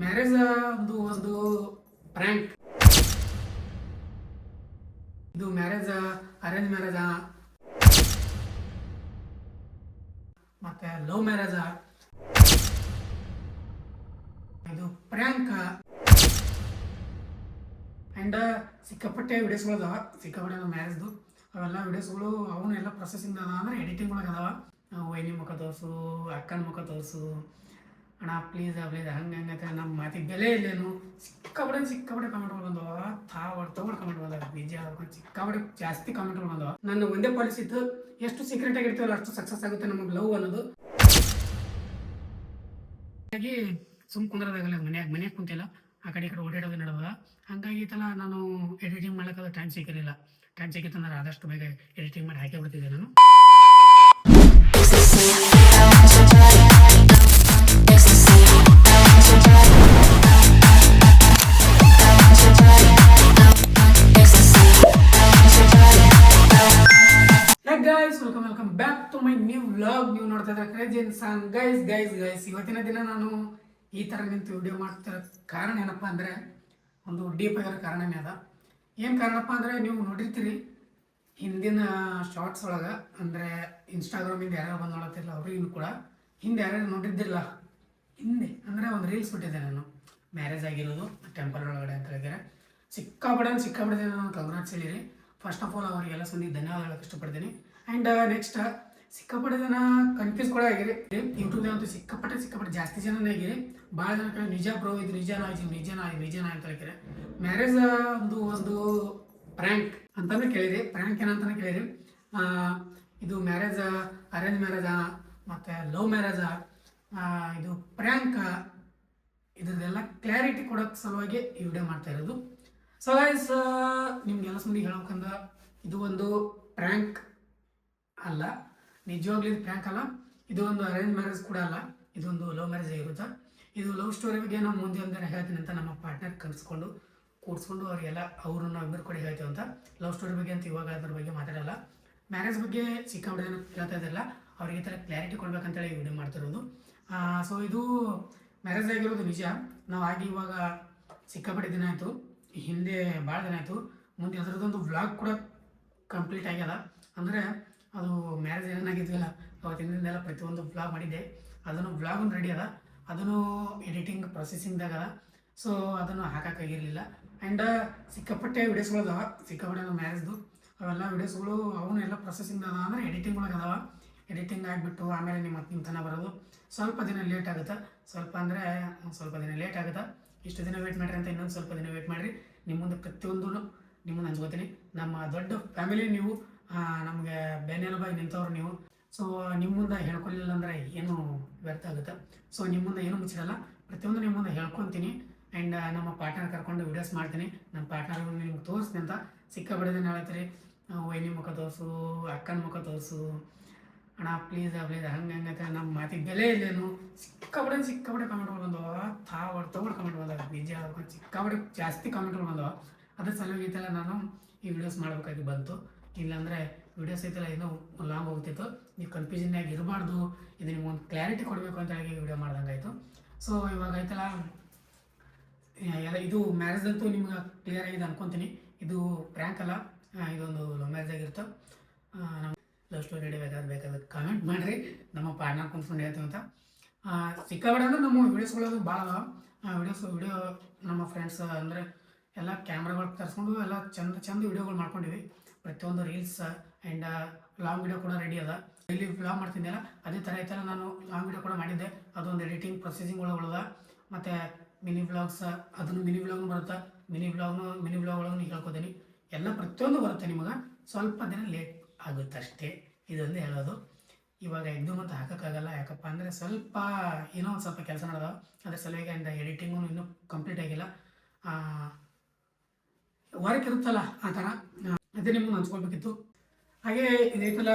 Marriage ಒಂದು prank. ಇದು marriage arrange marriage ಮತ್ತೆ ಲವ್ ಮ್ಯಾರೇಜ, ಇದು ಪ್ರ್ಯಾಂಕ್. ಆ್ಯಂಡ್ ಸಿಕ್ಕಾಪಟ್ಟೆ ವಿಡಿಯೋಸ್ಗಳು ಅದಾವ, ಸಿಕ್ಕಾಪಟ್ಟೆ ಮ್ಯಾರೇಜ್ದು ಅವೆಲ್ಲ ವಿಡಿಯೋಸ್ಗಳು ಅವನು ಎಲ್ಲ ಪ್ರೊಸೆಸಿಂಗ್ ಅದಾವ, ಅಂದರೆ ಎಡಿಟಿಂಗ್ ಒಳಗೆ ಅದಾವ. ವೈನಿ ಮುಖ ತೋರಿಸು, ಅಕ್ಕನ ಮುಖ ತೋರಿಸು, ಅಣ್ಣ ಪ್ಲೀಸ್ ಹಂಗೆ ಹಂಗೈತೆ, ನಮ್ಮ ಮಾತಿಗೆ ಬೆಲೆ ಇಲ್ಲೇನು. ಸಿಕ್ಕಾಪಟ್ಟೆ ಕಮೆಂಟ್ಗಳು ಬಂದವ, ತಗೊಂಡು ಕಮೆಂಟ್ ಬಂದಾಗ ನಿಜ ಸಿಕ್ಕಾಪಟ್ಟೆ ಜಾಸ್ತಿ ಕಮೆಂಟ್ಗಳು ಬಂದವ. ನನ್ನ ಒಂದೇ ಪಾಲಿಸಿ ಇತ್ತು, ಎಷ್ಟು ಸೀಕ್ರೆಟ್ ಆಗಿರ್ತೀವಲ್ಲ ಅಷ್ಟು ಸಕ್ಸಸ್ ಆಗುತ್ತೆ ನಮಗೆ ಲವ್ ಅನ್ನೋದು. ಹಾಗಾಗಿ ಕುಂದ್ರದಾಗಲ್ಲ, ಮನ್ಯಾಗ ಕುಂತಿಲ್ಲ, ಆ ಕಡೆ ಈ ಕಡೆ ಓಡಾಡೋದು ನಡೆದ. ಹಂಗಾಗಿ ತಲ್ಲ ನಾನು ಎಡಿಟಿಂಗ್ ಮಾಡ್ಲಿಕ್ಕೆ ಟೈಮ್ ಸಿಕ್ಕಿರಲಿಲ್ಲ. ಟೈಮ್ ಸಿಕ್ಕಿತ್ತಂದ್ರೆ ಆದಷ್ಟು ಬೇಗ ಎಡಿಟಿಂಗ್ ಮಾಡಿ ಹಾಕಿ ಬಿಡ್ತಿದ್ದೆ ನಾನು. Welcome back to my new vlog. ನೀವು ನೋಡ್ತಾ ಇದ್ರೆ ಕ್ರೇಜಿ ಇನ್ಸಾನ್. ಗೈಸ್ ಇವತ್ತಿನ ದಿನ ನಾನು ಈ ಥರ ನಿಂತು ವಿಡಿಯೋ ಮಾಡ್ತಿರೋ ಕಾರಣ ಏನಪ್ಪ ಅಂದರೆ, ಒಂದು ಡೀಪ್ ಆಗಿರೋ ಕಾರಣನೇ ಅದ. ಏನು ಕಾರಣಪ್ಪ ಅಂದರೆ, ನೀವು ನೋಡಿರ್ತೀರಿ ಹಿಂದಿನ ಶಾರ್ಟ್ಸ್ ಒಳಗೆ, ಅಂದರೆ ಇನ್ಸ್ಟಾಗ್ರಾಮಿಂದ ಯಾರ್ಯಾರು ಬಂದು ನೋಡತ್ತಿಲ್ಲ ಅವ್ರಿಗೂ ಕೂಡ, ಹಿಂದೆ ಯಾರ್ಯಾರು ನೋಡಿದ್ದಿಲ್ಲ, ಹಿಂದೆ ಅಂದರೆ ಒಂದು ರೀಲ್ಸ್ ಬಿಟ್ಟಿದ್ದೆ ನಾನು, ಮ್ಯಾರೇಜ್ ಆಗಿರೋದು ಟೆಂಪಲ್ ಒಳಗಡೆ ಅಂತ ಹೇಳಿದರೆ. ಸಿಕ್ಕಾಪಡೆ ನಾನು ಕಂಗ್ರಾಟ್ಸ್ ಹೇಳಿರಿ. ಫಸ್ಟ್ ಆಫ್ ಆಲ್ ಅವರಿಗೆಲ್ಲ ಸಂದಿ ಧನ್ಯವಾದ ಹೇಳಕ್ಕೆ ಇಷ್ಟಪಡ್ತೀನಿ. ಆ್ಯಂಡ್ ನೆಕ್ಸ್ಟ್ ಸಿಕ್ಕಾಪಟ್ಟೆ ಜನ ಕನ್ಫ್ಯೂಸ್ ಕೂಡ ಆಗಿರಿ. ಯೂಟ್ಯೂಬ್ನಾಗ ಅಂತೂ ಸಿಕ್ಕಾಪಟ್ಟೆ ಜಾಸ್ತಿ ಜನನೇ ಆಗಿರಿ. ಭಾಳ ಜನ ನಿಜ ಬ್ರೋ, ಇದು ನಿಜನಾ ಅಂತ ಹೇಳ್ತಾರೆ. ಮ್ಯಾರೇಜ್ ಒಂದು ಪ್ರ್ಯಾಂಕ್ ಅಂತಲೇ ಕೇಳಿರಿ. ಪ್ರ್ಯಾಂಕ್ ಏನಂತಾನೆ ಕೇಳಿರಿ. ಇದು ಮ್ಯಾರೇಜ್ ಅರೇಂಜ್ ಮ್ಯಾರೇಜ ಮತ್ತು ಲವ್ ಮ್ಯಾರೇಜ, ಇದು ಪ್ರ್ಯಾಂಕ್, ಇದ್ರದ್ದೆಲ್ಲ ಕ್ಲಾರಿಟಿ ಕೊಡೋಕ್ಕೆ ಸಲುವಾಗಿ ಈ ವಿಡಿಯೋ ಮಾಡ್ತಾ ಇರೋದು. ಸೊ ಗೈಸ್, ನಿಮ್ಗೆಲ್ಲ ಸಂದಿ ಹೇಳ್ಬೇಕಂದ್ರೆ, ಇದು ಒಂದು ಪ್ರ್ಯಾಂಕ್ ಅಲ್ಲ, ನಿಜವಾಗ್ಲೂ ಇದು ಪ್ರ್ಯಾಂಕ್ ಅಲ್ಲ. ಇದು ಒಂದು ಅರೇಂಜ್ ಮ್ಯಾರೇಜ್ ಕೂಡ ಅಲ್ಲ, ಇದೊಂದು ಲವ್ ಮ್ಯಾರೇಜ್ ಆಗಿರುತ್ತೆ. ಇದು ಲವ್ ಸ್ಟೋರಿ ಬಗ್ಗೆ ನಾವು ಮುಂದೆ ಒಂದೇ ಹೇಳ್ತೀನಿ ಅಂತ ನಮ್ಮ ಪಾರ್ಟ್ನರ್ ಕೂಡಿಸ್ಕೊಂಡು ಅವರಿಗೆಲ್ಲ ಅವ್ರನ್ನ ಇಬ್ಬರು ಕೂಡ ಹೇಳ್ತೀವಿ ಅಂತ. ಲವ್ ಸ್ಟೋರಿ ಬಗ್ಗೆ ಅಂತ ಇವಾಗ ಅದ್ರ ಬಗ್ಗೆ ಮಾತಾಡಲ್ಲ. ಮ್ಯಾರೇಜ್ ಬಗ್ಗೆ ಸಿಕ್ಕಾಪಟ್ಟೆ ಕೇಳ್ತಾ ಇದ್ದಿಲ್ಲ, ಅವರಿಗೆ ಈ ಥರ ಕ್ಲಾರಿಟಿ ಕೊಡ್ಬೇಕಂತೇಳಿ ವಿಡಿಯೋ ಮಾಡ್ತಿರೋದು. ಸೊ ಇದು ಮ್ಯಾರೇಜ್ ಆಗಿರೋದು ನಿಜ. ನಾವು ಆಗಿ ಇವಾಗ ಸಿಕ್ಕಾಪಟ್ಟೆ ದಿನ ಆಯಿತು, ಹಿಂದೆ ಭಾಳ ದಿನ ಆಯಿತು. ಮುಂದೆ ಅದರದ್ದೊಂದು ವ್ಲಾಗ್ ಕೂಡ ಕಂಪ್ಲೀಟ್ ಆಗ್ಯದ. ಅಂದರೆ ಅದು ಮ್ಯಾರೇಜ್ ಏನಾಗಿದ್ವಲ್ಲ ಅವತ್ತಿಂದೆಲ್ಲ ಪ್ರತಿಯೊಂದು ವ್ಲಾಗ್ ಮಾಡಿದ್ದೆ. ಅದನ್ನು ವ್ಲಾಗನ್ನು ರೆಡಿ ಅದ, ಅದನ್ನು ಎಡಿಟಿಂಗ್ ಪ್ರೊಸೆಸಿಂಗ್ದಾಗ ಅದ. ಸೊ ಅದನ್ನು ಹಾಕೋಕ್ಕಾಗಿರಲಿಲ್ಲ. ಆ್ಯಂಡ್ ಸಿಕ್ಕಾಪಟ್ಟೆ ವಿಡಿಯೋಸ್ಗಳು ಅದಾವ, ಸಿಕ್ಕಾಪಟ್ಟೆ ಮ್ಯಾರೇಜ್ದು ಅವೆಲ್ಲ ವಿಡಿಯೋಸ್ಗಳು ಅವನು ಎಲ್ಲ ಪ್ರೊಸೆಸಿಂಗ್ ಅದ, ಅಂದರೆ ಎಡಿಟಿಂಗ್ ಒಳಗೆ ಅದಾವ. ಎಡಿಟಿಂಗ್ ಆಗಿಬಿಟ್ಟು ಆಮೇಲೆ ನಿಮ್ಮ ತನಕ ಬರೋದು ಸ್ವಲ್ಪ ದಿನ ಲೇಟ್ ಆಗುತ್ತೆ. ಸ್ವಲ್ಪ ದಿನ ಲೇಟ್ ಆಗುತ್ತೆ. ಇಷ್ಟು ದಿನ ವೇಟ್ ಮಾಡಿರಿ ಅಂತ ಇನ್ನೊಂದು ಸ್ವಲ್ಪ ದಿನ ವೇಟ್ ಮಾಡಿರಿ. ನಿಮ್ಮ ಮುಂದೆ ಪ್ರತಿಯೊಂದು ನಿಮ್ಮನ್ನು ಹಂಚ್ಕೋತೀನಿ. ನಮ್ಮ ದೊಡ್ಡ ಫ್ಯಾಮಿಲಿ ನೀವು, ನಮಗೆ ಬೆನ್ನೆಲುಬಾಗಿ ನಿಂತವ್ರು ನೀವು. ಸೊ ನಿಮ್ಮ ಮುಂದೆ ಹೇಳ್ಕೊಲಿಲ್ಲ ಅಂದರೆ ಏನು ವ್ಯರ್ಥ ಆಗುತ್ತೆ. ಸೊ ನಿಮ್ಮ ಮುಂದೆ ಏನೂ ಮುಚ್ಚಿರಲ್ಲ, ಪ್ರತಿಯೊಂದು ನಿಮ್ಮ ಮುಂದೆ ಹೇಳ್ಕೊತೀನಿ. ಆ್ಯಂಡ್ ನಮ್ಮ ಪಾರ್ಟ್ನರ್ ಕರ್ಕೊಂಡು ವೀಡಿಯೋಸ್ ಮಾಡ್ತೀನಿ. ನಮ್ಮ ಪಾರ್ಟ್ನರ್ ನಿಮ್ಗೆ ತೋರಿಸ್ತೀನಿ ಅಂತ ಸಿಕ್ಕಾಪಟ್ಟೆ ಹೇಳ್ತೀರಿ. ವೈನಿ ಮುಖ ತೋರಿಸು, ಅಕ್ಕನ ಮುಖ ತೋರಿಸು, ಅಣ್ಣ ಪ್ಲೀಸ್ ಹಂಗೆ ಹಂಗೈತೆ, ನಮ್ಮ ಮಾತಿಗೆ ಬೆಲೆ ಇಲ್ಲೇನು. ಸಿಕ್ಕಾಪಟ್ಟೆ ಕಮೆಂಟ್ಗಳು ಬಂದವ, ತಗೊಂಡು ಕಮೆಂಟ್ ಬಂದಾಗ ನಿಜ ಸಿಕ್ಕಾಪಟ್ಟೆ ಜಾಸ್ತಿ ಕಮೆಂಟ್ಗಳು ಬಂದವ. ಅದ್ರ ಸಲುವಾಗಿ ಐತಲ್ಲ ನಾನು ಈ ವಿಡಿಯೋಸ್ ಮಾಡಬೇಕಾಗಿ ಬಂತು. ಇಲ್ಲಾಂದರೆ ವಿಡಿಯೋಸ್ ಐತಲ್ಲ ಇನ್ನೂ ಲಾಂಗ್ ಹೋಗ್ತಿತ್ತು. ನೀವು ಕನ್ಫ್ಯೂಷನ್ನಾಗಿ ಇರಬಾರ್ದು, ಇದು ನಿಮ್ಗೊಂದು ಕ್ಲಾರಿಟಿ ಕೊಡಬೇಕು ಅಂತ ಹೇಳಿ ವಿಡಿಯೋ ಮಾಡ್ದಂಗೆ ಆಯಿತು. ಸೊ ಇವಾಗ ಐತಲ್ಲ ಎಲ್ಲ ಇದು ಮ್ಯಾರೇಜ್ದಂತೂ ನಿಮ್ಗೆ ಕ್ಲಿಯರ್ ಆಗಿದೆ ಅನ್ಕೊತೀನಿ. ಇದು ಪ್ರ್ಯಾಂಕ್ ಅಲ್ಲ, ಇದೊಂದು ಲವ್ ಮ್ಯಾರೇಜ್ ಆಗಿರುತ್ತೆ. ನಮ್ಮ ಲವ್ ಸ್ಟೋರಿ ರೆಡಿ ಬೇಕಾದ್ರೆ ಕಮೆಂಟ್ ಮಾಡಿರಿ, ನಮ್ಮ ಪಾರ್ಟ್ನರ್ ಕುಂತ್ಕೊಂಡು ಹೇಳ್ತೀವಿ ಅಂತ. ಸಿಕ್ಕಾಪಟ್ಟೆ ಅಂದ್ರೆ ನಮ್ಮ ವಿಡಿಯೋಸ್ಗಳದು ಭಾಳ ಅದಾವ. ವಿಡಿಯೋ ನಮ್ಮ ಫ್ರೆಂಡ್ಸ್ ಅಂದರೆ ಎಲ್ಲ ಕ್ಯಾಮ್ರಾಗಳು ತರಿಸ್ಕೊಂಡು ಎಲ್ಲ ಚಂದ ವಿಡಿಯೋಗಳು ಮಾಡ್ಕೊಂಡಿವಿ. ಪ್ರತಿಯೊಂದು ರೀಲ್ಸ್ ಆ್ಯಂಡ್ ಲಾಂಗ್ ವಿಡಿಯೋ ಕೂಡ ರೆಡಿ ಅದ. ಡೈಲಿ ವ್ಲಾಗ್ ಮಾಡ್ತಿದ್ದೆಲ್ಲ ಅದೇ ಥರ ಐತಲ್ಲ, ನಾನು ಲಾಂಗ್ ವಿಡಿಯೋ ಕೂಡ ಮಾಡಿದ್ದೆ. ಅದೊಂದು ಎಡಿಟಿಂಗ್ ಪ್ರೊಸೆಸಿಂಗ್ ಒಳಗೆ ಮತ್ತು ಮಿನಿ ವ್ಲಾಗ್ಸ್, ಅದನ್ನು ಮಿನಿ ವ್ಲಾಗ್ನು ಬರುತ್ತೆ. ಮಿನಿ ವ್ಲಾಗ್ ಒಳಗೆ ಹೇಳ್ಕೊತೀನಿ. ಎಲ್ಲ ಪ್ರತಿಯೊಂದು ಬರುತ್ತೆ. ನಿಮಗೆ ಸ್ವಲ್ಪ ದಿನ ಲೇಟ್ ಆಗುತ್ತೆ ಅಷ್ಟೇ, ಇದೊಂದು ಹೇಳೋದು. ಇವಾಗ ಎಕ್ದಮ್ ಅಂತ ಹಾಕೋಕ್ಕಾಗಲ್ಲ, ಯಾಕಪ್ಪ ಅಂದರೆ ಸ್ವಲ್ಪ ಏನೋ ಒಂದು ಸ್ವಲ್ಪ ಕೆಲಸ ನಡೆದಾವ. ಅದ್ರ ಸಲುವಾಗಿ ಆ್ಯಂಡ್ ಎಡಿಟಿಂಗು ಇನ್ನೂ ಕಂಪ್ಲೀಟ್ ಆಗಿಲ್ಲ. ವರ್ಕ್ ಇರುತ್ತಲ್ಲ ಆ ಥರ, ಅದೇ ನಿಮ್ಗೆ ಹಂಚ್ಕೊಳ್ಬೇಕಿತ್ತು. ಹಾಗೆ ಇದೈತಲ್ಲ,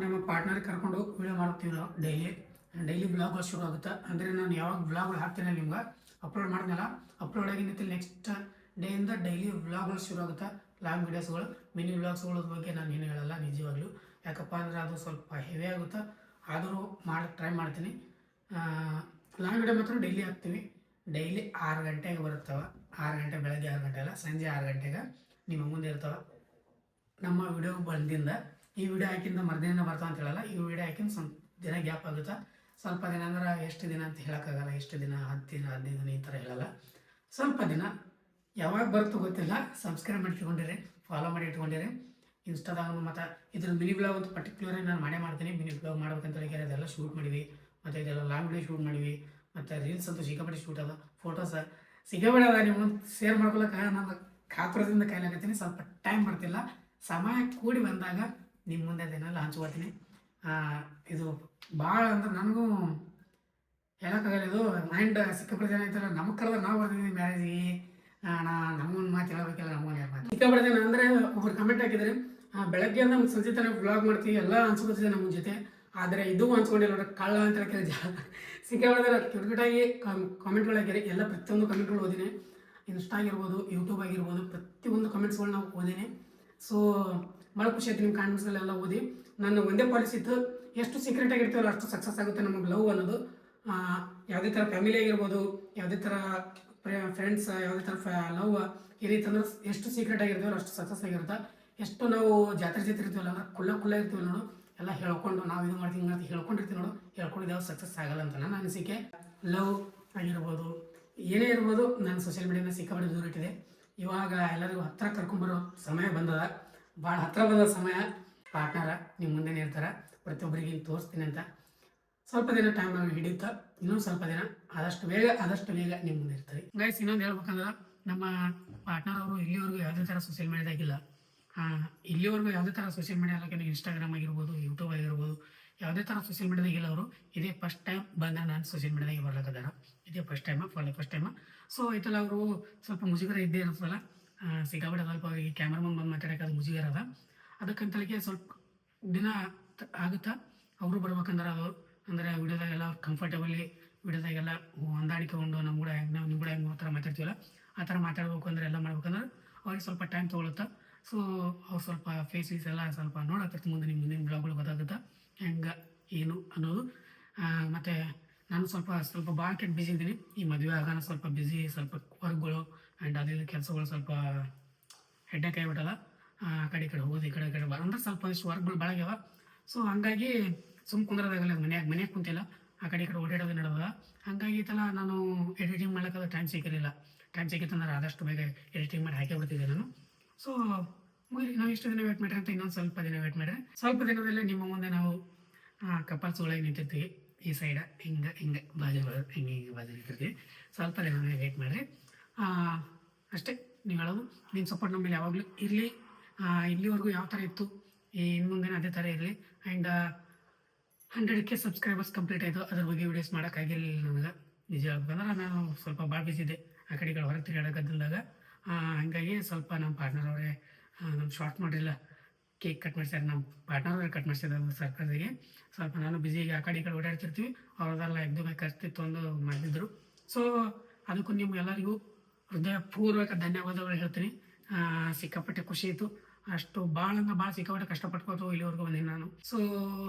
ನಮ್ಮ ಪಾರ್ಟ್ನರಿಗೆ ಕರ್ಕೊಂಡು ವೀಡಿಯೋ ಮಾಡ್ತೀವಿ ನಾವು ಡೈಲಿ ವ್ಲಾಗ್ಗಳು ಶುರು ಆಗುತ್ತೆ. ಅಂದರೆ ನಾನು ಯಾವಾಗ ವ್ಲಾಗ್ಗಳು ಹಾಕ್ತೀನಿ ನಿಮ್ಗೆ ಅಪ್ಲೋಡ್ ಮಾಡಿದ್ನಲ್ಲ, ಅಪ್ಲೋಡ್ ಆಗಿದ್ದು ನೆಕ್ಸ್ಟ್ ಡೇಯಿಂದ ಡೈಲಿ ವ್ಲಾಗ್ಗಳು ಶುರು ಆಗುತ್ತೆ. ಲಾಂಗ್ ವೀಡಿಯೋಸ್ಗಳು, ಮಿನಿ ವ್ಲಾಗ್ಸ್ಗಳ ಬಗ್ಗೆ ನಾನು ಏನು ಹೇಳಲ್ಲ ನಿಜವಾಗ್ಲೂ. ಯಾಕಪ್ಪ ಅಂದರೆ ಅದು ಸ್ವಲ್ಪ ಹೆವಿ ಆಗುತ್ತೆ. ಆದರೂ ಮಾಡೋಕ್ಕೆ ಟ್ರೈ ಮಾಡ್ತೀನಿ. ಲಾಂಗ್ ವಿಡಿಯೋ ಮಾತ್ರ ಡೈಲಿ ಹಾಕ್ತೀವಿ. ಡೈಲಿ 6 ಗಂಟೆಗೆ ಬರುತ್ತವೆ. 6 ಗಂಟೆ, ಬೆಳಗ್ಗೆ 6 ಗಂಟೆ ಅಲ್ಲ, ಸಂಜೆ 6 ಗಂಟೆಗೆ ನಿಮ್ಮ ಮುಂದೆ ಇರ್ತವೆ. ನಮ್ಮ ವಿಡಿಯೋ ಬಂದಿಂದ ಈ ವಿಡಿಯೋ ಹಾಕಿಂದ ಮರುದಿನ ಬರ್ತಾವೆ ಅಂತ ಹೇಳಲ್ಲ. ಈ ವಿಡಿಯೋ ಹಾಕಿಂದ ಸ್ವಲ್ಪ ದಿನ ಗ್ಯಾಪ್ ಆಗುತ್ತೆ. ಸ್ವಲ್ಪ ದಿನ ಅಂದ್ರೆ ಎಷ್ಟು ದಿನ ಅಂತ ಹೇಳೋಕ್ಕಾಗಲ್ಲ. ಎಷ್ಟು ದಿನ, 10 ದಿನ, 15 ದಿನ ಈ ಥರ ಹೇಳಲ್ಲ. ಸ್ವಲ್ಪ ದಿನ ಯಾವಾಗ ಬರ್ತೋ ಗೊತ್ತಿಲ್ಲ. ಸಬ್ಸ್ಕ್ರೈಬ್ ಮಾಡಿ ಇಟ್ಕೊಂಡಿರಿ, ಫಾಲೋ ಮಾಡಿ ಇಟ್ಕೊಂಡಿರಿ. ಇನ್ಸ್ಟಾದಾಗ ಮತ್ತು ಇದ್ರ ಮಿನಿ ಬ್ಲಾಗ್ ಅಂತ ಪರ್ಟಿಕ್ಯುಲರಾಗಿ ನಾನು ಮಾಡ್ತೀನಿ. ಮಿನಿ ಬ್ಲಾಗ್ ಮಾಡ್ಬೇಕಂತ ಹೇಳಿ ಅದೆಲ್ಲ ಶೂಟ್ ಮಾಡಿವಿ. ಮತ್ತು ಇದೆಲ್ಲ ಲಾಂಗ್ ವಿಡಿಯೋ ಶೂಟ್ ಮಾಡಿವಿ. ಮತ್ತು ರೀಲ್ಸ್ ಅಂತೂ ಸಿಕ್ಕಾಪಟ್ಟೆ ಶೂಟ್ ಅದ, ಫೋಟೋಸ ಸಿಕ್ಕಾಪಟ್ಟೆ ಅದ. ನಿಮ್ಮ ಮುಂದೆ ಶೇರ್ ಮಾಡ್ಕೊಳಕ್ಕೆ ನಾನು ಕಾಪುರದಿಂದ ಕಾಯ್ಲಾಕತ್ತೀನಿ. ಸ್ವಲ್ಪ ಟೈಮ್ ಬರ್ತಿಲ್ಲ. ಸಮಯ ಕೂಡಿ ಬಂದಾಗ ನಿಮ್ಮ ಮುಂದೆ ಅದನ್ನೆಲ್ಲ ಹಂಚ್ಕೊಳ್ತೀನಿ. ಇದು ಭಾಳ ಅಂದ್ರೆ ನನಗೂ ಹೇಳೋಕ್ಕಾಗಲ್ಲ. ಇದು ಮೈಂಡ್ ಸಿಕ್ಕಾಪಟ್ಟೆ ಜನ ಐತಲ್ಲ, ನಮಗೆ ಕರೆದ ನಾವು ಬರ್ತಿದ್ದೀವಿ ಮ್ಯಾರೇಜಿಗೆ. ನಮಗೊಂದು ಮಾತು ಹೇಳಬೇಕಲ್ಲ, ನಮಗೊಂದು ಯಾರು ಮಾತು ಸಿಕ್ಕಾಪಟ್ಟೆ ಜನ ಅಂದರೆ ಒಬ್ರು ಕಮೆಂಟ್ ಹಾಕಿದರೆ ಬೆಳಗ್ಗೆ ಅಂದ್ರೆ ನಮ್ಮ ಸಂಜೆ ತನಕ ವ್ಲಾಗ್ ಮಾಡ್ತೀವಿ, ಎಲ್ಲ ಹಂಚ್ಕೊತಿದ್ದೆ ನಮ್ಮ ಜೊತೆ. ಆದರೆ ಇದು ಹಂಚ್ಕೊಂಡಿಲ್ಲ ನೋಡ್ರಿ, ಕಳ್ಳ ಅಂತ ಹೇಳ್ತಾರೆ ಸಿಕ್ಕಾಪಟ್ಟೆ ಕ್ರಿಕೆಟಾಗಿ ಕಾಮೆಂಟ್ಗಳು ಹಾಕಿರಿ. ಎಲ್ಲ ಪ್ರತಿಯೊಂದು ಕಮೆಂಟ್ಗಳು ಓದಿನಿ. ಇನ್ಸ್ಟಾ ಆಗಿರ್ಬೋದು, ಯೂಟ್ಯೂಬ್ ಆಗಿರ್ಬೋದು, ಪ್ರತಿಯೊಂದು ಕಮೆಂಟ್ಸ್ಗಳು ನಾವು ಓದಿನಿ. ಸೊ ಭಾಳ ಖುಷಿ ಆಯ್ತು ನಿಮ್ಮ ಕಾಮೆಂಟ್ಸ್ಗಳೆಲ್ಲ ಓದಿ. ನನ್ನ ಒಂದೇ ಪಾಲಿಸಿ ಇತ್ತು, ಎಷ್ಟು ಸೀಕ್ರೆಟಾಗಿ ಇರ್ತೀವಲ್ಲ ಅಷ್ಟು ಸಕ್ಸಸ್ ಆಗುತ್ತೆ ನಮಗೆ ಲವ್ ಅನ್ನೋದು. ಯಾವುದೇ ಥರ ಫ್ಯಾಮಿಲಿ ಆಗಿರ್ಬೋದು, ಯಾವುದೇ ಥರ ಫ್ರೆಂಡ್ಸ್, ಯಾವುದೇ ಥರ ಲವ್ ಈ ರೀತಿ ಅಂದ್ರೆ ಎಷ್ಟು ಸೀಕ್ರೆಟ್ ಆಗಿರ್ತೀವಲ್ಲ ಅಷ್ಟು ಸಕ್ಸಸ್ ಆಗಿರುತ್ತೆ. ಎಷ್ಟು ನಾವು ಜಾತ್ರೆ ಇರ್ತೀವಲ್ಲ ಅಂದ್ರೆ ಕುಳ್ಳ ಇರ್ತೀವಲ್ಲ ನೋಡು, ಎಲ್ಲ ಹೇಳ್ಕೊಂಡು ನಾವು ಇದು ಮಾಡ್ತೀವಿ ಅಂತ ಹೇಳ್ಕೊಂಡಿರ್ತೀವಿ ನೋಡು, ಹೇಳ್ಕೊಂಡಿದ್ದು ಯಾವ ಸಕ್ಸಸ್ ಆಗಲ್ಲ ಅಂತ ನನ್ನ ಅನಿಸಿಕೆ. ಲವ್ ಆಗಿರ್ಬೋದು, ಏನೇ ಇರ್ಬೋದು, ನಾನು ಸೋಷಿಯಲ್ ಮೀಡಿಯಾನ ಸಿಕ್ಕಾಪಟ್ಟೆ ದೂರ ಇಟ್ಟಿದೆ. ಇವಾಗ ಎಲ್ಲರಿಗೂ ಹತ್ತಿರ ಕರ್ಕೊಂಬರೋ ಸಮಯ ಬಂದದ, ಭಾಳ ಹತ್ತಿರ ಬಂದ ಸಮಯ. ಪಾರ್ಟ್ನರ ನಿಮ್ಮ ಮುಂದೆನೇ ಇರ್ತಾರೆ, ಪ್ರತಿಯೊಬ್ಬರಿಗೆ ಹಿಂಗೆ ತೋರಿಸ್ತೀನಿ ಅಂತ. ಸ್ವಲ್ಪ ದಿನ ಟೈಮ್ ಹಿಡಿಯುತ್ತಾ, ಇನ್ನೊಂದು ಸ್ವಲ್ಪ ದಿನ ಆದಷ್ಟು ಬೇಗ ನಿಮ್ಮ ಮುಂದೆ ಇರ್ತಾರೆ. ಗೈಸ್, ಇನ್ನೊಂದು ಹೇಳ್ಬೇಕಂದ್ರೆ ನಮ್ಮ ಪಾರ್ಟ್ನರ್ ಅವರು ಇಲ್ಲಿವರೆಗೂ ಯಾವುದೇ ಥರ ಸೋಷಿಯಲ್ ಮೀಡಿಯಾದಾಗಿಲ್ಲ. ಇಲ್ಲಿವರೆಗೂ ಯಾವುದೇ ಥರ ಸೋಷಿಯಲ್ ಮೀಡಿಯಾ ಅಲ್ಲಕ್ಕೆ ಇನ್ಸ್ಟಾಗ್ರಾಮ್ ಆಗಿರ್ಬೋದು, ಯೂಟ್ಯೂಬ್ ಆಗಿರ್ಬೋದು, ಯಾವುದೇ ಥರ ಸೋಷಿಯಲ್ ಮೀಡಿಯಾದಾಗಿಲ್ಲ ಅವರು. ಇದೇ ಫಸ್ಟ್ ಟೈಮ್ ಬಂದರೆ ನಾನು ಸೋಷಿಯಲ್ ಮೀಡಿಯಾದಾಗೆ ಬರ್ಲಕ್ಕದಾರ. ಇದೇ ಫಸ್ಟ್ ಟೈಮ. ಸೊ ಐತಲ್ಲ, ಅವರು ಸ್ವಲ್ಪ ಮುಜುಗರ ಇದ್ದೇ ಇರುತ್ತಲ್ಲ, ಸಿಕ್ಕಾಪಟ್ಟೆ ಸ್ವಲ್ಪ ಈ ಕ್ಯಾಮ್ರಾ ಮುಂದೆ ಬಂದು ಮಾತಾಡೋಕೆ ಮುಜುಗರ ಅದ. ಅದಕ್ಕಂತಲಿಗೆ ಸ್ವಲ್ಪ ದಿನ ಆಗುತ್ತಾ ಅವರು ಬರ್ಬೇಕಂದ್ರೆ. ಅದು ಅಂದರೆ ವಿಡಿಯೋದಾಗೆಲ್ಲ ಕಂಫರ್ಟೇಬಲಿ ವಿಡಿಯೋದಾಗೆಲ್ಲ ಹೊಂದಾಣಿಕೊಂಡು ನಮ್ಮ ಕೂಡ ನಾವು ನಿಮ್ಮ ಕೂಡ ಹೆಂಗೆ ಥರ ಮಾತಾಡ್ತೀವಲ್ಲ ಆ ಥರ ಮಾತಾಡ್ಬೇಕು ಅಂದರೆ ಎಲ್ಲ ಮಾಡ್ಬೇಕಂದ್ರೆ ಅವ್ರಿಗೆ ಸ್ವಲ್ಪ ಟೈಮ್ ತೊಗೊಳುತ್ತೆ. ಸೊ ಅವ್ರು ಸ್ವಲ್ಪ ಫೇಸಸ್ ಎಲ್ಲ ಸ್ವಲ್ಪ ನೋಡಕ್ಕೆ ಮುಂದೆ ನಿಮ್ಮ ಮುಂದಿನ ಬ್ಲಾಗ್ಗಳು ಗೊತ್ತಾಗುತ್ತೆ ಹೆಂಗೆ ಏನು ಅನ್ನೋದು. ಮತ್ತು ನಾನು ಸ್ವಲ್ಪ ಭಾಳ ಕೆಟ್ಟ ಬಿಸಿ ಇದ್ದೀನಿ. ಈ ಮದುವೆ ಆಗೋಣ ಸ್ವಲ್ಪ ಬಿಸಿ, ಸ್ವಲ್ಪ ವರ್ಕ್ಗಳು ಆ್ಯಂಡ್ ಅದಿದ್ದು ಕೆಲಸಗಳು ಸ್ವಲ್ಪ ಹೆಡ್ಡೇಕ್ ಆಗಿಬಿಟ್ಟಲ್ಲ. ಆ ಕಡೆ ಈ ಕಡೆ ಹೋಗೋದು, ಈ ಕಡೆ ಅಂದ್ರೆ ಸ್ವಲ್ಪ ಇಷ್ಟು ವರ್ಕ್ಗಳು ಭಾಳ ಆಗ್ಯಾವ. ಸೊ ಹಂಗಾಗಿ ಕುಂದ್ರದಾಗಲ್ಲ, ಮನ್ಯಾಗ ಕುಂತಿಲ್ಲ, ಆ ಕಡೆ ಈ ಕಡೆ ಓಡಾಡೋದು ನಡೆದ. ಹಂಗಾಗಿ ಇದೆಲ್ಲ ನಾನು ಎಡಿಟಿಂಗ್ ಮಾಡೋಕ್ಕಾಗ ಟೈಮ್ ಸಿಕ್ಕಿರಲಿಲ್ಲ. ಟೈಮ್ ಸಿಕ್ಕಿತ್ತಂದ್ರೆ ಆದಷ್ಟು ಬೇಗ ಎಡಿಟಿಂಗ್ ಮಾಡಿ ಹಾಕಿ ಬಿಡ್ತಿದ್ದೆ ನಾನು. ಸೊ ಮುಗಿರಿ, ನಾವು ಇಷ್ಟು ದಿನ ವೇಟ್ ಮಾಡಿರಿ ಅಂತ ಇನ್ನೊಂದು ಸ್ವಲ್ಪ ದಿನ ವೇಟ್ ಮಾಡಿರಿ. ಸ್ವಲ್ಪ ದಿನದಲ್ಲೇ ನಿಮ್ಮ ಮುಂದೆ ನಾವು ಕಪಲ್ಸ್ಗಳಾಗಿ ನಿಂತಿರ್ತೀವಿ. ಈ ಸೈಡ ಹಿಂಗೆ ಬಾಜುಗಳು ಹಿಂಗೆ ಬಾಜು ನಿಂತಿರ್ತೀವಿ. ಸ್ವಲ್ಪ ದಿನ ವೇಟ್ ಮಾಡಿರಿ ಅಷ್ಟೇ. ನೀವು ಹೇಳೋದು ನಿಮ್ಮ ಸಪೋರ್ಟ್ ನಮ್ಮ ಮೇಲೆ ಯಾವಾಗಲೂ ಇರಲಿ. ಇಲ್ಲಿವರೆಗೂ ಯಾವ ಥರ ಇತ್ತು ಇನ್ನು ಮುಂದೆ ಅದೇ ಥರ ಇರಲಿ. ಆ್ಯಂಡ್ 100K ಸಬ್ಸ್ಕ್ರೈಬರ್ಸ್ ಕಂಪ್ಲೀಟ್ ಆಯಿತು. ಅದ್ರ ಬಗ್ಗೆ ವೀಡಿಯೋಸ್ ಮಾಡೋಕ್ಕಾಗಿರಲಿಲ್ಲ ನನಗೆ. ನಿಜ ಹೇಳ್ಬೇಕಂದ್ರೆ ನಾನು ಸ್ವಲ್ಪ ಭಾಳ ಬಿಸಿ ಇದ್ದೆ, ಆ ಕಡೆ ಈ ಕಡೆ ಹೊರಗೆ ತಿರುಗಾಡೋಕ್ಕಂದಾಗ. ಹಂಗಾಗಿ ಸ್ವಲ್ಪ ನಮ್ಮ ಪಾರ್ಟ್ನರ್ ಅವರೇ ನಮ್ಮ ಶಾರ್ಟ್ ಮಾಡಿಲ್ಲ, ಕೇಕ್ ಕಟ್ ಮಾಡಿಸ್ಯಾರ. ನಮ್ಮ ಪಾರ್ಟ್ನರ್ ಅವರೇ ಕಟ್ ಮಾಡಿಸಿದ್ರು ಸರ್ಪ್ರೈಸಿಗೆ. ಸ್ವಲ್ಪ ನಾನು ಬಿಸಿಗೆ ಆ ಕಡೆ ಈ ಕಡೆ ಓಡಾಡ್ತಿರ್ತೀವಿ, ಅವ್ರದ್ದೆಲ್ಲ ಎಗ್ದು ಕರ್ತಿತ್ತು ಒಂದು ಮಾಡಿದ್ರು. ಸೊ ಅದಕ್ಕೂ ನಿಮ್ಗೆಲ್ಲರಿಗೂ ಹೃದಯಪೂರ್ವಕ ಧನ್ಯವಾದಗಳು ಹೇಳ್ತೀನಿ. ಸಿಕ್ಕಾಪಟ್ಟೆ ಖುಷಿ ಇತ್ತು. ಅಷ್ಟು ಭಾಳ ಅಂದ್ರೆ ಭಾಳ ಸಿಕ್ಕಾಪಟ್ಟೆ ಕಷ್ಟಪಟ್ಕೋತು ಇಲ್ಲಿವರೆಗೂ ಬಂದೀನಿ ನಾನು. ಸೊ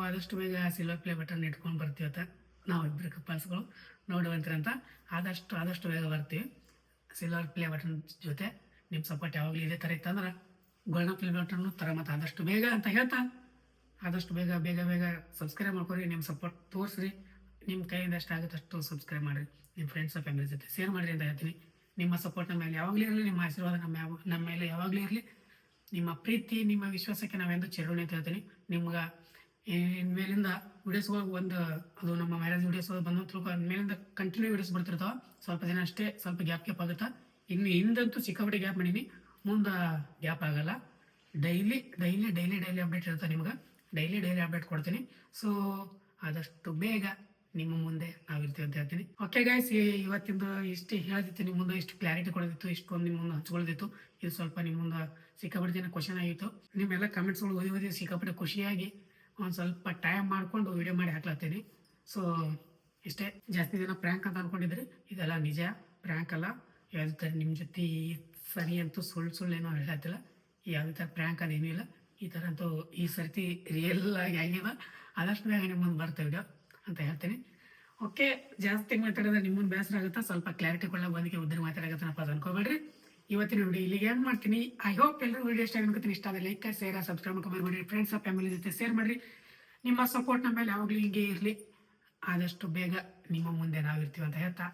ಆದಷ್ಟು ಬೇಗ ಸಿಲ್ವರ್ ಪ್ಲೇ ಬಟನ್ ಇಟ್ಕೊಂಡು ಬರ್ತೀವತ್ತ ನಾವಿಬ್ಬರು ಕಪಲ್ಸ್ಗಳು ನೋಡುವಂತ್ರಂತ. ಆದಷ್ಟು ಬೇಗ ಬರ್ತೀವಿ. ಸಿಲ್ವರ್ ಪ್ಲೇ ಬಟನ್ ಜೊತೆ ನಿಮ್ಮ ಸಪೋರ್ಟ್ ಯಾವಾಗಲೂ ಇದೇ ಥರ ಇತ್ತಂದ್ರೆ ಗೋಲ್ಡನ್ ಪ್ಲೇ ಬಟನ್ನು ಥರ ಮತ್ತು ಆದಷ್ಟು ಬೇಗ ಅಂತ ಹೇಳ್ತಾ, ಆದಷ್ಟು ಬೇಗ ಸಬ್ಸ್ಕ್ರೈಬ್ ಮಾಡ್ಕೊರಿ. ನಿಮ್ಮ ಸಪೋರ್ಟ್ ತೋರಿಸ್ರಿ. ನಿಮ್ಮ ಕೈಯಿಂದ ಎಷ್ಟು ಆಗುತ್ತೆ ಅಷ್ಟು ಸಬ್ಸ್ಕ್ರೈಬ್ ಮಾಡಿರಿ. ನಿಮ್ಮ ಫ್ರೆಂಡ್ಸ್ ಫ್ಯಾಮಿಲಿ ಜೊತೆ ಶೇರ್ ಮಾಡಿರಿ ಅಂತ ಹೇಳ್ತೀನಿ. ನಿಮ್ಮ ಸಪೋರ್ಟ್ ನಮ್ಮ ಮೇಲೆ ಯಾವಾಗಲೂ ಇರಲಿ, ನಿಮ್ಮ ಆಶೀರ್ವಾದ ನಮ್ಮ ಮೇಲೆ ಯಾವಾಗಲೂ ಇರಲಿ. ನಿಮ್ಮ ಪ್ರೀತಿ, ನಿಮ್ಮ ವಿಶ್ವಾಸಕ್ಕೆ ನಾವೆಂದು ಚಿರೋಣಿ ಅಂತ ಹೇಳ್ತೀನಿ. ನಿಮ್ಗೆ ಇನ್ಮೇಲಿಂದ ವಿಡಿಯೋಸ್ಗಳು ಅದು ನಮ್ಮ ಮ್ಯಾರೇಜ್ ವಿಡಿಯೋಸ್ ಬಂದು ತಿಳ್ಕೊ, ಮೇಲಿಂದ ಕಂಟಿನ್ಯೂ ವಿಡಿಯೋಸ್ ಬರ್ತಿರ್ತಾವೆ. ಸ್ವಲ್ಪ ದಿನ ಅಷ್ಟೇ ಸ್ವಲ್ಪ ಗ್ಯಾಪ್ ಆಗುತ್ತೆ. ಇನ್ನು ಹಿಂದಂತೂ ಸಿಕ್ಕಾಪಟ್ಟೆ ಗ್ಯಾಪ್ ಮಾಡೀನಿ, ಮುಂದೆ ಗ್ಯಾಪ್ ಆಗಲ್ಲ. ಡೈಲಿ ಅಪ್ಡೇಟ್ ಇರುತ್ತೆ ನಿಮ್ಗೆ. ಡೈಲಿ ಅಪ್ಡೇಟ್ ಕೊಡ್ತೀನಿ. ಸೊ ಆದಷ್ಟು ಬೇಗ ನಿಮ್ಮ ಮುಂದೆ ನಾವಿರ್ತೀವಿ ಅಂತ ಹೇಳ್ತೀನಿ. ಓಕೆ ಗೈಸ್, ಇವತ್ತಿಂದು ಇಷ್ಟು ಹೇಳದಿತ್ತು, ನಿಮ್ಮ ಮುಂದೆ ಇಷ್ಟು ಕ್ಲಾರಿಟಿ ಕೊಡೋದಿತ್ತು, ಇಷ್ಟೊಂದು ನಿಮ್ಮ ಮುಂದೆ ಹಂಚ್ಕೊಳ್ಳೋದಿತ್ತು. ಇದು ಸ್ವಲ್ಪ ನಿಮ್ಮ ಮುಂದೆ ಸಿಕ್ಕಾಪಟ್ಟೆ ಜನ ಕ್ವಶನ್ ಆಗಿತ್ತು. ನಿಮ್ಮೆಲ್ಲ ಕಮೆಂಟ್ಸ್ಗಳು ಓದಿ ಸಿಕ್ಕಾಪಟ್ಟೆ ಖುಷಿಯಾಗಿ ಒಂದು ಸ್ವಲ್ಪ ಟೈಮ್ ಮಾಡಿಕೊಂಡು ವಿಡಿಯೋ ಮಾಡಿ ಹಾಕ್ಲತ್ತೀನಿ. ಸೊ ಇಷ್ಟೇ. ಜಾಸ್ತಿ ಜನ ಪ್ರ್ಯಾಂಕ್ ಅಂತ ಅಂದ್ಕೊಂಡಿದ್ರಿ, ಇದೆಲ್ಲ ನಿಜ, ಪ್ರ್ಯಾಂಕ್ ಅಲ್ಲ. ಯಾವುದೇ ಥರ ನಿಮ್ಮ ಜೊತೆ ಸರಿ ಅಂತೂ ಸುಳ್ಳು ಏನೋ ಹೇಳತ್ತಿಲ್ಲ. ಯಾವುದೇ ಥರ ಪ್ರ್ಯಾಂಕ್ ಅದೇನೂ ಇಲ್ಲ. ಈ ಥರ ಅಂತೂ ಈ ಸರ್ತಿ ರಿಯಲ್ ಆಗಿ ಆಗ್ಯದ. ಆದಷ್ಟು ಬೇಗ ನಿಮ್ಮ ಮುಂದೆ ಬರ್ತೇವೆ ವಿಡಿಯೋ ಅಂತ ಹೇಳ್ತೀನಿ. ಓಕೆ, ಜಾಸ್ತಿ ಮಾತಾಡಿದ್ರೆ ನಿಮ್ಮನ್ನು ಬೇಸರ ಆಗುತ್ತಾ, ಸ್ವಲ್ಪ ಕ್ಲಾರಿಟಿ ಕೊಳ್ಳೋಕೆ ಬಂದಕ್ಕೆ ಉದ್ದ ಮಾತಾಡಕತ್ತನಪ್ಪ ಅದು ಅನ್ಕೋಬೇಡ್ರಿ. ಇವತ್ತಿನ ವಿಡಿಯೋ ಇಲ್ಲಿಗೆ ಏನು ಮಾಡ್ತೀನಿ. ಐ ಹೋಪ್ ಎಲ್ಲರೂ ವಿಡಿಯೋ ಇಷ್ಟ ಅನ್ಕೋತೀನಿ. ಇಷ್ಟ ಆದರೆ ಲೈಕ್ ಶೇರ್ ಸಬ್ಸ್ಕ್ರೈಬ್ ಮಾಡ್ಕೊಂಡ್ಬಿಡ್ರಿ. ಫ್ರೆಂಡ್ಸ್ ಫ್ಯಾಮಿಲಿ ಜೊತೆ ಶೇರ್ ಮಾಡಿರಿ. ನಿಮ್ಮ ಸಪೋರ್ಟ್ ನಮ್ಮ ಮೇಲೆ ಯಾವಾಗಲೂ ಹಿಂಗೆ ಇರಲಿ. ಆದಷ್ಟು ಬೇಗ ನಿಮ್ಮ ಮುಂದೆ ನಾವಿರ್ತೀವಿ ಅಂತ ಹೇಳ್ತಾ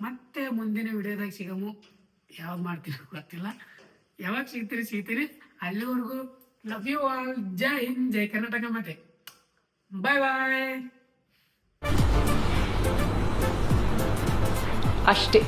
ಮತ್ತೆ ಮುಂದಿನ ವಿಡಿಯೋದಾಗ ಸಿಗಮು. ಯಾವಾಗ ಮಾಡ್ತೀವಿ ಗೊತ್ತಿಲ್ಲ, ಯಾವಾಗ ಸಿಗ್ತೀರಿ. ಅಲ್ಲಿವರೆಗೂ ಲವ್ ಯು ಆಲ್. ಜೈ ಹಿಂದ್, ಜೈ ಕರ್ನಾಟಕ. ಮತ್ತೆ ಬಾಯ್ ಬಾಯ್. ಅಷ್ಟೇ.